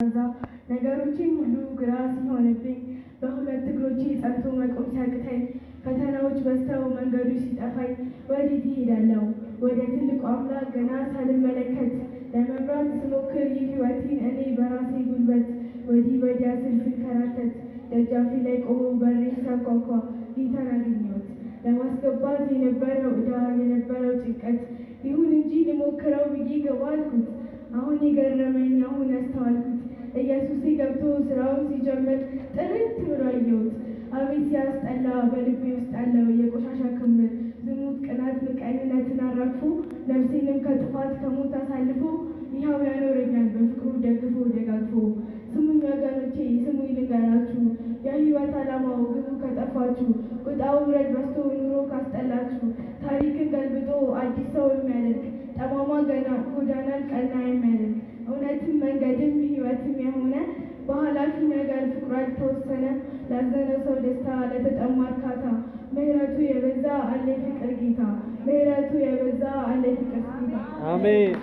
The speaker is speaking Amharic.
ነገሮችን ሁሉ ግራ ሲሆንብኝ በሁለት እግሮቼ ጸንቶ መቆም ሲያቅተኝ ፈተናዎች በዝተው መንገዱ ሲጠፋኝ ወዴት እሄዳለሁ? ወደ ትልቁ አምላክ ገና ሳልመለከት ለመምራት ስሞክር ሕይወቴን እኔ በራሴ ጉልበት ወዲህ ወዲያ ስል ስንከራተት ደጃፌ ላይ ቆሞ በሬን ሲያንኳኳ ጌታን አገኘሁት። ለማስገባት የነበረው ዕዳ የነበረው ጭንቀት ይሁን እንጂ ልሞክረው ብዬ ገባ አልኩት። አሁን የገረመኝ አሁን ያስተዋልኩት ኢየሱሴ ገብቶ ስራውን ሲጀምር ጥርት ብሎ አየሁት። አቤት ሲያስጠላ በልቤ ውስጥ ያለው የቆሻሻ ክምር ዝሙት፣ ቅናት፣ ምቀኝነትን አራግፎ ነፍሴንም ከጥፋት ከሞት አሳልፎ ይኸው ያኖረኛል በፍቅሩ ደግፎ ደጋግፎ። ስሙኝ ወገኖቼ ስሙኝ ልንገራችሁ የሕይወት ዓላማው ግቡ ከጠፋችሁ ውጣ ውረድ በዝቶ ኑሮ ካስጠላችሁ ታሪክን ገልብጦ አዲስ ሰው የሚያደርግ ጠማማ ጎዳናን ቀና የሚያደርግ እውነትም መንገድም ሕይወትም የሆነ በኃላፊ ነገር ፍቅሩ ያልተወሰነ ላዘነ ሰው ደስታ ለተጠማ እርካታ ምሕረቱ የበዛ አለ ፍቅር ጌታ ምሕረቱ የበዛ አለ ፍቅር ጌታ። አሜን።